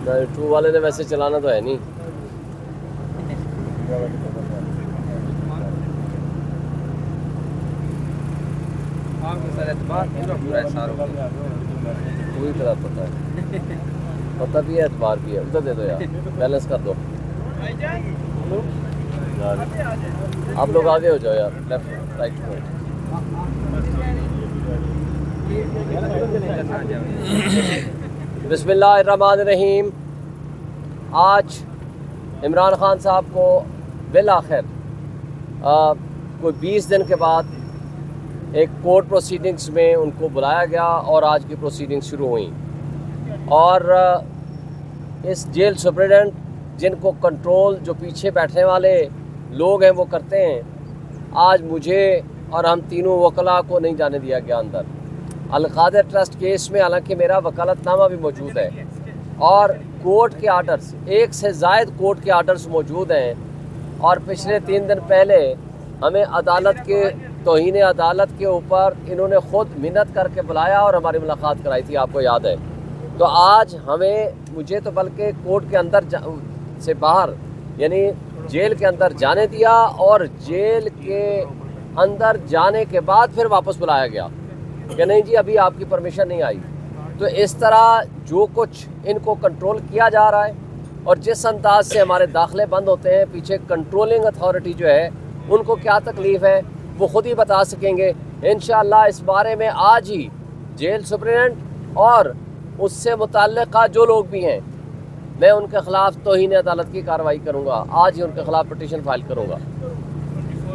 To वाले ने वैसे चलाना तो है नहीं। पूरी तरह पता है, पता भी है, एतबार भी है। उधर दे दो यार, बैलेंस कर दो। आप लोग आगे हो जाओ यार, लेफ्ट राइट में। बिस्मिल्लाहिर्रहमानिर्रहीम। आज इमरान खान साहब को बिल आखिर कोई 20 दिन के बाद एक कोर्ट प्रोसीडिंग्स में उनको बुलाया गया और आज की प्रोसीडिंग्स शुरू हुई। और इस जेल सुप्रिटेंडेंट जिनको कंट्रोल जो पीछे बैठने वाले लोग हैं वो करते हैं, आज मुझे और हम तीनों वकला को नहीं जाने दिया गया अंदर। अल-कादिर ट्रस्ट केस में हालांकि मेरा वकालतनामा भी मौजूद है और कोर्ट के आर्डर्स, एक से ज़ायद कोर्ट के आर्डर्स मौजूद हैं। और पिछले 3 दिन पहले हमें अदालत के तौहीन अदालत के ऊपर इन्होंने ख़ुद मिन्नत करके बुलाया और हमारी मुलाकात कराई थी, आपको याद है। तो आज मुझे तो बल्कि कोर्ट के अंदर से बाहर यानी जेल के अंदर जाने दिया और जेल के अंदर जाने के बाद फिर वापस बुलाया गया कि नहीं जी अभी आपकी परमिशन नहीं आई। तो इस तरह जो कुछ इनको कंट्रोल किया जा रहा है और जिस अंदाज से हमारे दाखिले बंद होते हैं, पीछे कंट्रोलिंग अथॉरिटी जो है उनको क्या तकलीफ़ है वो ख़ुद ही बता सकेंगे इंशाअल्लाह। इस बारे में आज ही जेल सुप्रिटेंडेंट और उससे मुतल्लिक़ा जो लोग भी हैं, मैं उनके ख़िलाफ़ तौहीन अदालत की कार्रवाई करूँगा। आज ही उनके ख़िलाफ़ पिटीशन फाइल करूँगा।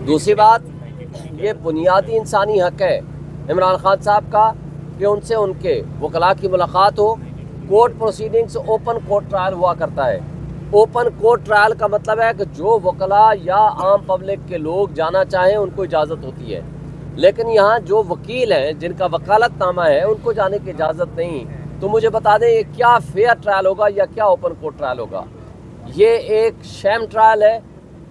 दूसरी बात, ये बुनियादी इंसानी हक़ है इमरान खान साहब का कि उनसे उनके वकला की मुलाकात हो। Court proceedings open court trial हुआ करता है। ओपन कोर्ट ट्रायल का मतलब है कि जो वकला या आम पब्लिक के लोग जाना चाहें उनको इजाज़त होती है, लेकिन यहाँ जो वकील हैं जिनका वकालतनामा है उनको जाने की इजाज़त नहीं। तो मुझे बता दें ये क्या फेयर ट्रायल होगा या क्या ओपन कोर्ट ट्रायल होगा? ये एक शैम ट्रायल है।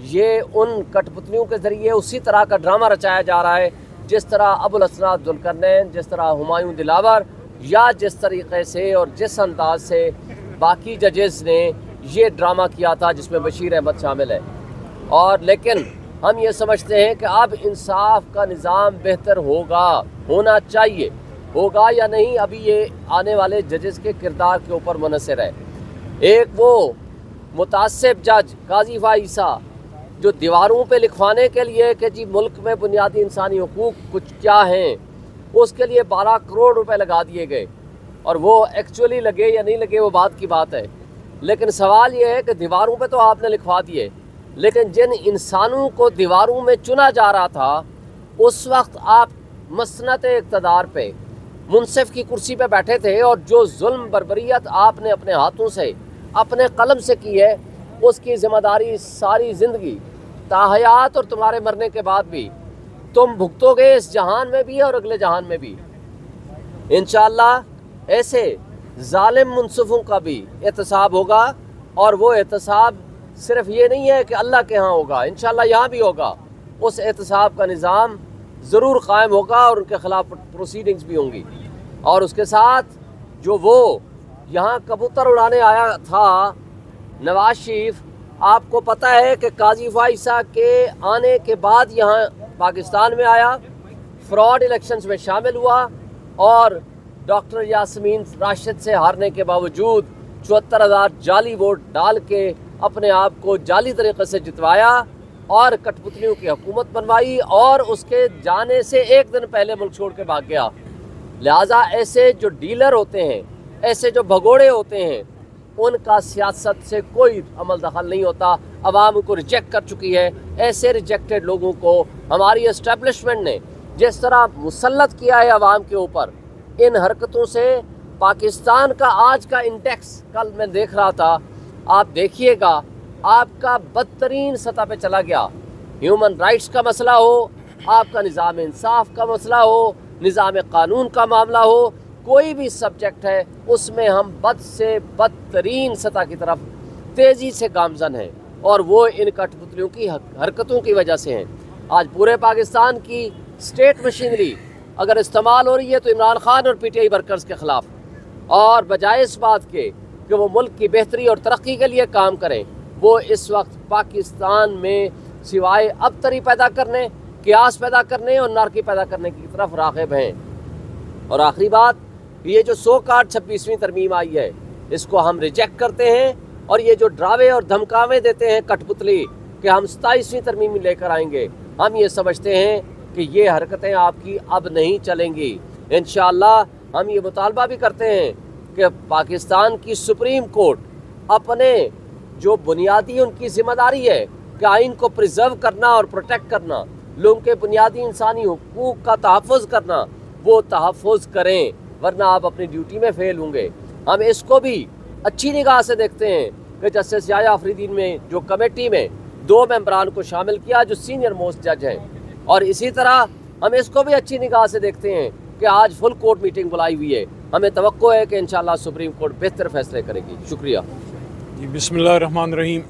ये उन कठपुतलियों के ज़रिए उसी तरह का ड्रामा रचाया जा रहा है जिस तरह अबुल हसन जुल्करनैन, जिस तरह हुमायूं दिलावर या जिस तरीक़े से और जिस अंदाज से बाकी जजेस ने ये ड्रामा किया था जिसमें बशीर अहमद शामिल है। और लेकिन हम ये समझते हैं कि अब इंसाफ का निज़ाम बेहतर होना चाहिए। होगा या नहीं अभी ये आने वाले जजेस के किरदार के ऊपर मुनहसर है। एक वो मुतासिब जज काजी ईसा जो दीवारों पे लिखवाने के लिए कि जी मुल्क में बुनियादी इंसानी हुकूक कुछ क्या हैं, उसके लिए 12 करोड़ रुपए लगा दिए गए। और वो एक्चुअली लगे या नहीं लगे वो बात की बात है, लेकिन सवाल ये है कि दीवारों पे तो आपने लिखवा दिए, लेकिन जिन इंसानों को दीवारों में चुना जा रहा था उस वक्त आप मसनत इक़्तिदार पे मुनसिफ की कुर्सी पे बैठे थे और जो जुल्म बर्बरियत आपने अपने हाथों से अपने कलम से की है उसकी ज़िम्मेदारी सारी ज़िंदगी ताहयात और तुम्हारे मरने के बाद भी तुम भुगतोगे, इस जहान में भी और अगले जहान में भी इंशाअल्लाह। ऐसे जालिम मुनसिफों का भी एहतसाब होगा और वो एहतसाब सिर्फ ये नहीं है कि अल्लाह के यहाँ होगा, इंशाअल्लाह यहाँ भी होगा। उस एहतसाब का निज़ाम ज़रूर कायम होगा और उनके ख़िलाफ़ प्रोसीडिंग्स भी होंगी। और उसके साथ जो वो यहाँ कबूतर उड़ाने आया था नवाज शरीफ, आपको पता है कि काजी ईसा के आने के बाद यहाँ पाकिस्तान में आया, फ्रॉड इलेक्शंस में शामिल हुआ और डॉक्टर यास्मीन राशिद से हारने के बावजूद 74,000 जाली वोट डाल के अपने आप को जाली तरीक़े से जितवाया और कठपुतलियों की हुकूमत बनवाई और उसके जाने से एक दिन पहले मुल्क छोड़ के भाग गया। लिहाजा ऐसे जो डीलर होते हैं, ऐसे जो भगोड़े होते हैं, उनका सियासत से कोई अमल दखल नहीं होता। अवाम को रिजेक्ट कर चुकी है। ऐसे रिजेक्टेड लोगों को हमारी एस्टेब्लिशमेंट ने जिस तरह मुसल्लत किया है अवाम के ऊपर, इन हरकतों से पाकिस्तान का आज का इंडेक्स, कल मैं देख रहा था, आप देखिएगा आपका बदतरीन सतह पे चला गया। ह्यूमन राइट्स का मसला हो, आपका निज़ाम इंसाफ का मसला हो, निज़ाम कानून का मामला हो, कोई भी सब्जेक्ट है उसमें हम बद से बदतरीन सतह की तरफ तेज़ी से गामज़न हैं और वो इन कठपुतलियों की हरकतों की वजह से हैं। आज पूरे पाकिस्तान की स्टेट मशीनरी अगर इस्तेमाल हो रही है तो इमरान खान और PTI वर्कर्स के ख़िलाफ़, और बजाय इस बात के کہ وہ ملک کی بہتری اور ترقی کے لیے کام کریں، وہ اس وقت پاکستان میں سوائے ابتری پیدا کرنے، قیاس پیدا کرنے اور نارکی پیدا کرنے کی طرف راغب ہیں۔ اور آخری بات، یہ جو 100 کارڈ 26ویں ترمیم آئی ہے، اس کو ہم ریجیکٹ کرتے ہیں، اور یہ جو ڈراوے اور دھمکاوے دیتے ہیں کٹ پتلی کہ ہم 27ویں ترمیم لے کر آئیں گے، ہم یہ سمجھتے ہیں کہ یہ حرکتیں آپ کی اب نہیں چلیں گی۔ انشاءاللہ ہم یہ مطالبہ بھی کرتے ہیں کہ پاکستان کی سپریم کورٹ اپنے جو بنیادی ان کی ذمہ داری ہے کہ آئین کو پریزرو کرنا اور پروٹیکٹ کرنا، لوگوں کے بنیادی انسانی حقوق کا تحفظ کرنا، وہ تحفظ کریں، ورنہ آپ اپنی ڈیوٹی میں فیل ہوں گے۔ ہم اس کو بھی اچھی نگاہ سے دیکھتے ہیں کہ جسٹس یحییٰ آفریدی میں جو کمیٹی میں 2 ممبران کو شامل کیا جو سینئر موسٹ جج ہیں، اور اسی طرح ہم اس کو بھی اچھی نگاہ سے دیکھتے ہیں کہ آج فل کورٹ میٹنگ بلائی ہوئی ہے۔ ہمیں توقع ہے کہ انشاءاللہ سپریم کورٹ بہتر فیصلے کرے گی۔ شکریہ۔ بسم اللہ الرحمن الرحیم۔